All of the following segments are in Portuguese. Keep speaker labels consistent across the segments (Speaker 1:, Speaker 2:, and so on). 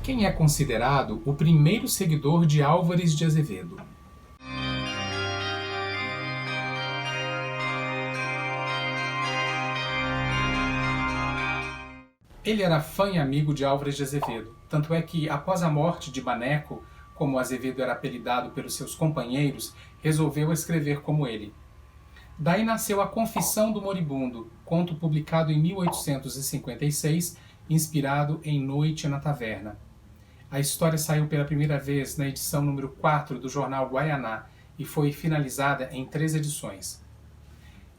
Speaker 1: Quem é considerado o primeiro seguidor de Álvares de Azevedo? Ele era fã e amigo de Álvares de Azevedo, tanto é que, após a morte de Maneco, como Azevedo era apelidado pelos seus companheiros, resolveu escrever como ele. Daí nasceu A Confissão do Moribundo, conto publicado em 1856, inspirado em Noite na Taverna. A história saiu pela primeira vez na edição número 4 do jornal Guaianá e foi finalizada em 3 edições.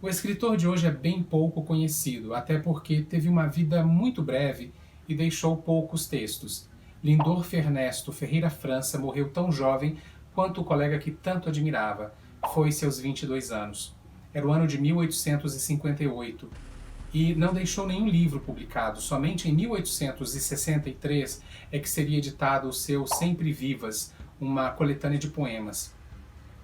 Speaker 1: O escritor de hoje é bem pouco conhecido, até porque teve uma vida muito breve e deixou poucos textos. Lindorf Ernesto Ferreira França morreu tão jovem quanto o colega que tanto admirava. Foi seus 22 anos. Era o ano de 1858 e não deixou nenhum livro publicado. Somente em 1863 é que seria editado o seu Sempre Vivas, uma coletânea de poemas.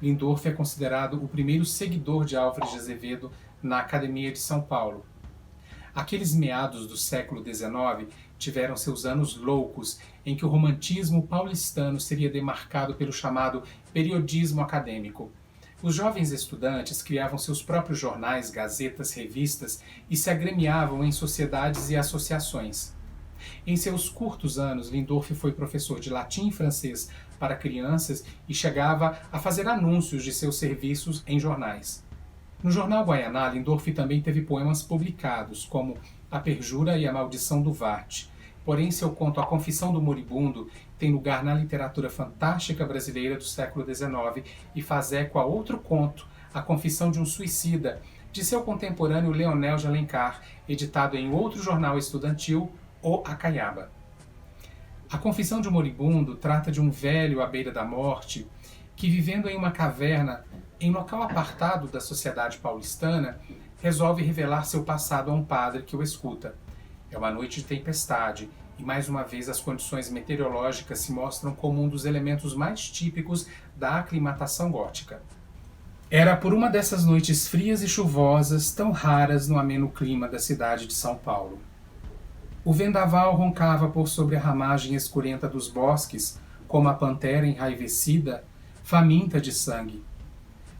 Speaker 1: Lindorf é considerado o primeiro seguidor de Álvares de Azevedo na Academia de São Paulo. Aqueles meados do século XIX tiveram seus anos loucos, em que o romantismo paulistano seria demarcado pelo chamado periodismo acadêmico. Os jovens estudantes criavam seus próprios jornais, gazetas, revistas e se agremiavam em sociedades e associações. Em seus curtos anos, Lindorf foi professor de latim e francês para crianças e chegava a fazer anúncios de seus serviços em jornais. No jornal Guaianá, Lindorf também teve poemas publicados, como A Perjura e a Maldição do Vart. Porém, seu conto A Confissão do Moribundo tem lugar na literatura fantástica brasileira do século XIX e faz eco a outro conto, A Confissão de um Suicida, de seu contemporâneo Leonel de Alencar, editado em outro jornal estudantil, O Acaiaba. A Confissão de um Moribundo trata de um velho à beira da morte que, vivendo em uma caverna, em local apartado da sociedade paulistana, resolve revelar seu passado a um padre que o escuta. É uma noite de tempestade e, mais uma vez, as condições meteorológicas se mostram como um dos elementos mais típicos da aclimatação gótica. Era por uma dessas noites frias e chuvosas, tão raras no ameno clima da cidade de São Paulo. O vendaval roncava por sobre a ramagem escurenta dos bosques, como a pantera enraivecida, faminta de sangue.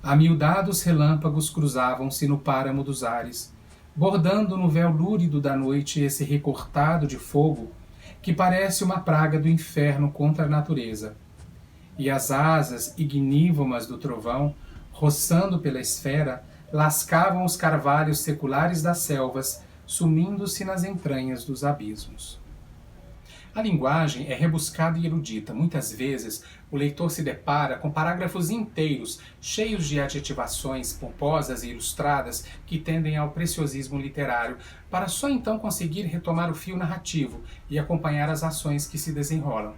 Speaker 1: Amiudados relâmpagos cruzavam-se no páramo dos ares, bordando no véu lúrido da noite esse recortado de fogo que parece uma praga do inferno contra a natureza. E as asas ignívomas do trovão, roçando pela esfera, lascavam os carvalhos seculares das selvas, sumindo-se nas entranhas dos abismos. A linguagem é rebuscada e erudita. Muitas vezes o leitor se depara com parágrafos inteiros, cheios de adjetivações pomposas e ilustradas que tendem ao preciosismo literário, para só então conseguir retomar o fio narrativo e acompanhar as ações que se desenrolam.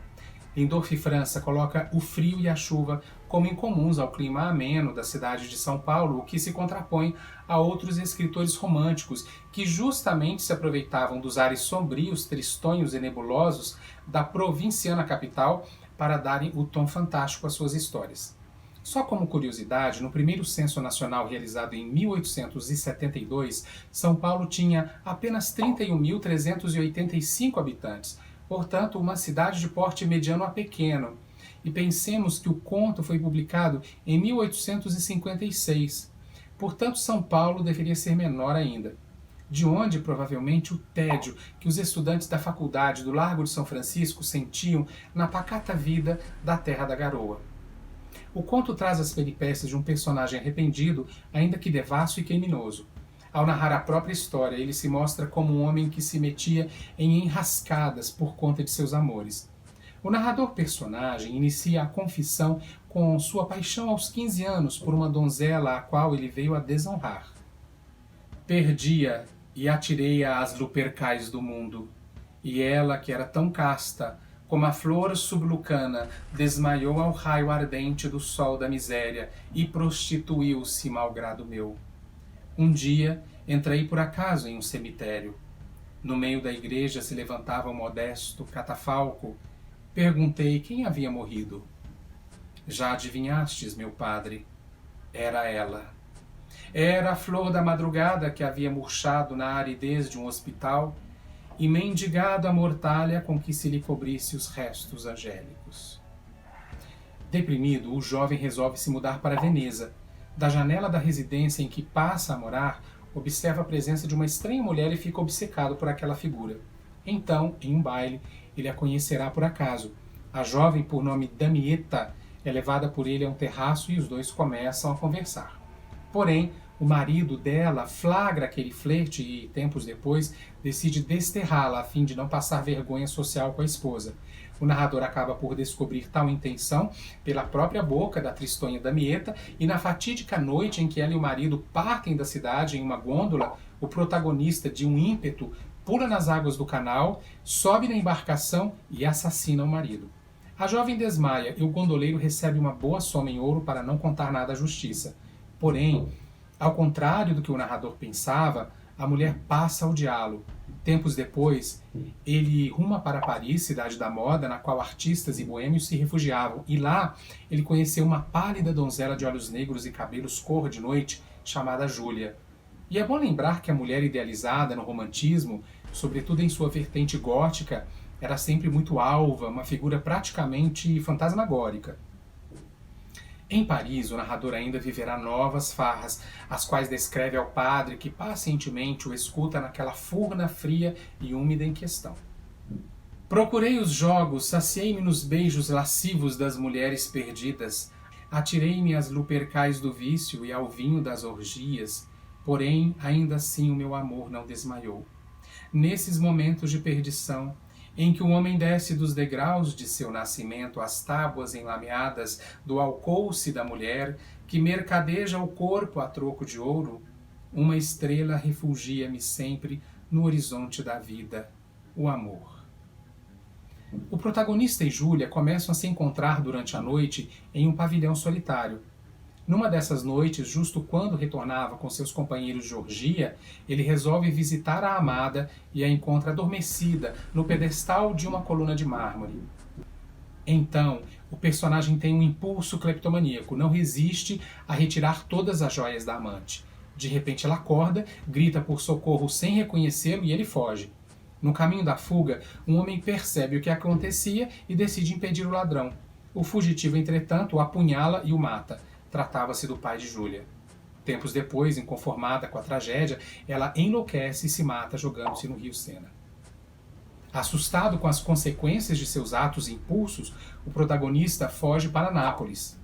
Speaker 1: Lindorf França coloca o frio e a chuva como incomuns ao clima ameno da cidade de São Paulo, o que se contrapõe a outros escritores românticos que justamente se aproveitavam dos ares sombrios, tristonhos e nebulosos da provinciana capital para darem o tom fantástico às suas histórias. Só como curiosidade, no primeiro censo nacional realizado em 1872, São Paulo tinha apenas 31.385 habitantes, portanto, uma cidade de porte mediano a pequeno. E pensemos que o conto foi publicado em 1856. Portanto, São Paulo deveria ser menor ainda. De onde, provavelmente, o tédio que os estudantes da faculdade do Largo de São Francisco sentiam na pacata vida da Terra da Garoa. O conto traz as peripécias de um personagem arrependido, ainda que devasso e criminoso. Ao narrar a própria história, ele se mostra como um homem que se metia em enrascadas por conta de seus amores. O narrador-personagem inicia a confissão com sua paixão aos 15 anos por uma donzela a qual ele veio a desonrar. Perdi-a e atirei-a às lupercais do mundo, e ela, que era tão casta, como a flor sublucana, desmaiou ao raio ardente do sol da miséria e prostituiu-se malgrado meu. Um dia, entrei por acaso em um cemitério. No meio da igreja se levantava um modesto catafalco. Perguntei quem havia morrido. Já adivinhastes, meu padre? Era ela. Era a flor da madrugada que havia murchado na aridez de um hospital e mendigado a mortalha com que se lhe cobrisse os restos angélicos. Deprimido, o jovem resolve se mudar para Veneza. Da janela da residência em que passa a morar, observa a presença de uma estranha mulher e fica obcecado por aquela figura. Então, em um baile, ele a conhecerá por acaso. A jovem, por nome Damietta, é levada por ele a um terraço e os dois começam a conversar. Porém, o marido dela flagra aquele flerte e, tempos depois, decide desterrá-la a fim de não passar vergonha social com a esposa. O narrador acaba por descobrir tal intenção pela própria boca da tristonha Damietta, e na fatídica noite em que ela e o marido partem da cidade em uma gôndola, o protagonista, de um ímpeto, pula nas águas do canal, sobe na embarcação e assassina o marido. A jovem desmaia e o gondoleiro recebe uma boa soma em ouro para não contar nada à justiça. Porém, ao contrário do que o narrador pensava, a mulher passa a odiá-lo. Tempos depois, ele ruma para Paris, cidade da moda, na qual artistas e boêmios se refugiavam, e lá ele conheceu uma pálida donzela de olhos negros e cabelos cor de noite, chamada Júlia. E é bom lembrar que a mulher idealizada no romantismo, sobretudo em sua vertente gótica, era sempre muito alva, uma figura praticamente fantasmagórica. Em Paris, o narrador ainda viverá novas farras, as quais descreve ao padre que pacientemente o escuta naquela furna fria e úmida em questão. Procurei os jogos, saciei-me nos beijos lascivos das mulheres perdidas, atirei-me às lupercais do vício e ao vinho das orgias, porém, ainda assim o meu amor não desmaiou. Nesses momentos de perdição, em que o homem desce dos degraus de seu nascimento às tábuas enlameadas do alcouce da mulher, que mercadeja o corpo a troco de ouro, uma estrela refugia-me sempre no horizonte da vida, o amor. O protagonista e Júlia começam a se encontrar durante a noite em um pavilhão solitário. Numa dessas noites, justo quando retornava com seus companheiros de orgia, ele resolve visitar a amada e a encontra adormecida no pedestal de uma coluna de mármore. Então, o personagem tem um impulso cleptomaníaco, não resiste a retirar todas as joias da amante. De repente ela acorda, grita por socorro sem reconhecê-lo e ele foge. No caminho da fuga, um homem percebe o que acontecia e decide impedir o ladrão. O fugitivo, entretanto, o apunhala e o mata. Tratava-se do pai de Júlia. Tempos depois, inconformada com a tragédia, ela enlouquece e se mata jogando-se no rio Sena. Assustado com as consequências de seus atos e impulsos, o protagonista foge para Nápoles.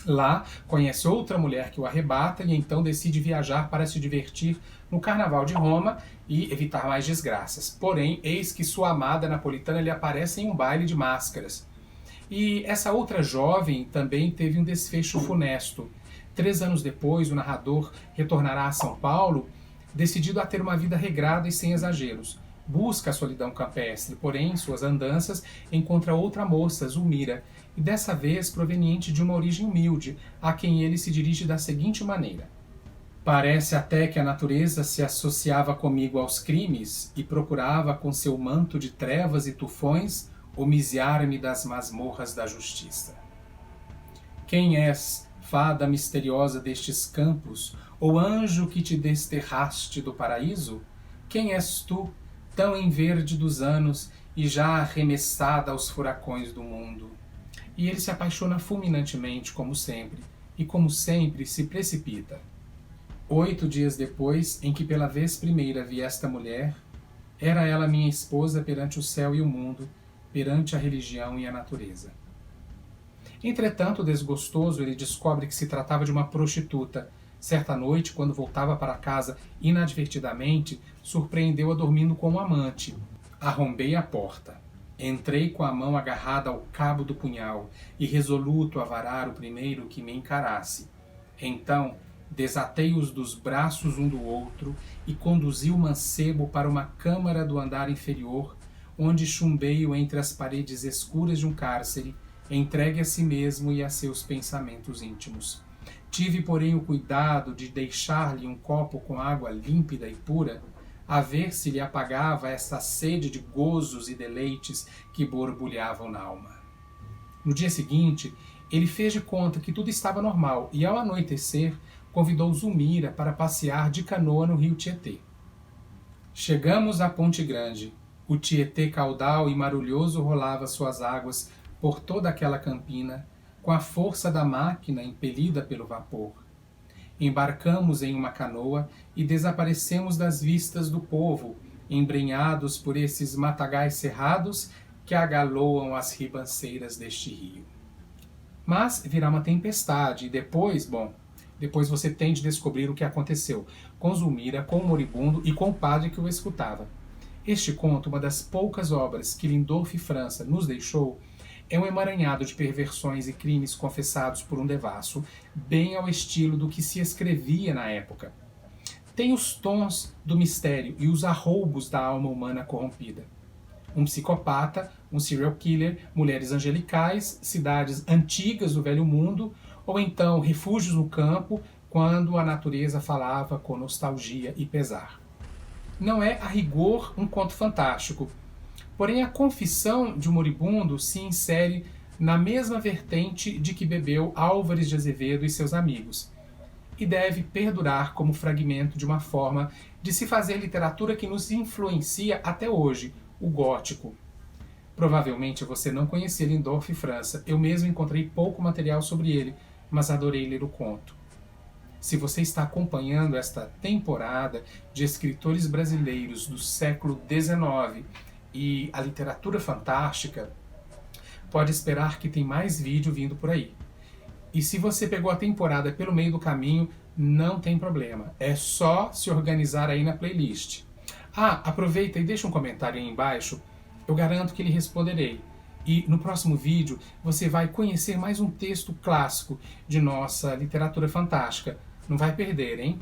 Speaker 1: Lá, conhece outra mulher que o arrebata e então decide viajar para se divertir no Carnaval de Roma e evitar mais desgraças. Porém, eis que sua amada napolitana lhe aparece em um baile de máscaras. E essa outra jovem também teve um desfecho funesto. 3 anos depois, o narrador retornará a São Paulo, decidido a ter uma vida regrada e sem exageros. Busca a solidão campestre, porém, em suas andanças, encontra outra moça, Zulmira, e dessa vez proveniente de uma origem humilde, a quem ele se dirige da seguinte maneira: parece até que a natureza se associava comigo aos crimes e procurava, com seu manto de trevas e tufões, homiziar-me das masmorras da justiça. Quem és, fada misteriosa destes campos, ou anjo que te desterraste do paraíso? Quem és tu, tão em verde dos anos e já arremessada aos furacões do mundo? E ele se apaixona fulminantemente, como sempre, e como sempre se precipita. 8 dias depois, em que pela vez primeira vi esta mulher, era ela minha esposa perante o céu e o mundo, perante a religião e a natureza. Entretanto, desgostoso, ele descobre que se tratava de uma prostituta. Certa noite, quando voltava para casa inadvertidamente, surpreendeu-a dormindo com um amante. Arrombei a porta. Entrei com a mão agarrada ao cabo do punhal e resoluto a varar o primeiro que me encarasse. Então, desatei-os dos braços um do outro e conduzi o mancebo para uma câmara do andar inferior, onde chumbei-o entre as paredes escuras de um cárcere, entregue a si mesmo e a seus pensamentos íntimos. Tive, porém, o cuidado de deixar-lhe um copo com água límpida e pura, a ver se lhe apagava essa sede de gozos e deleites que borbulhavam na alma. No dia seguinte, ele fez de conta que tudo estava normal e, ao anoitecer, convidou Zulmira para passear de canoa no rio Tietê. Chegamos à Ponte Grande. O Tietê caudal e marulhoso rolava suas águas por toda aquela campina, com a força da máquina impelida pelo vapor. Embarcamos em uma canoa e desaparecemos das vistas do povo, embrenhados por esses matagais cerrados que agaloam as ribanceiras deste rio. Mas virá uma tempestade e depois você tem de descobrir o que aconteceu com Zulmira, com o moribundo e com o padre que o escutava. Este conto, uma das poucas obras que Lindolf França nos deixou, é um emaranhado de perversões e crimes confessados por um devasso, bem ao estilo do que se escrevia na época. Tem os tons do mistério e os arroubos da alma humana corrompida. Um psicopata, um serial killer, mulheres angelicais, cidades antigas do velho mundo, ou então refúgios no campo, quando a natureza falava com nostalgia e pesar. Não é, a rigor, um conto fantástico, porém a confissão de um moribundo se insere na mesma vertente de que bebeu Álvares de Azevedo e seus amigos, e deve perdurar como fragmento de uma forma de se fazer literatura que nos influencia até hoje, o gótico. Provavelmente você não conhecia Lindolf França, eu mesmo encontrei pouco material sobre ele, mas adorei ler o conto. Se você está acompanhando esta temporada de escritores brasileiros do século XIX e a literatura fantástica, pode esperar que tem mais vídeo vindo por aí. E se você pegou a temporada pelo meio do caminho, não tem problema. É só se organizar aí na playlist. Aproveita e deixa um comentário aí embaixo. Eu garanto que lhe responderei. E no próximo vídeo você vai conhecer mais um texto clássico de nossa literatura fantástica. Não vai perder, hein?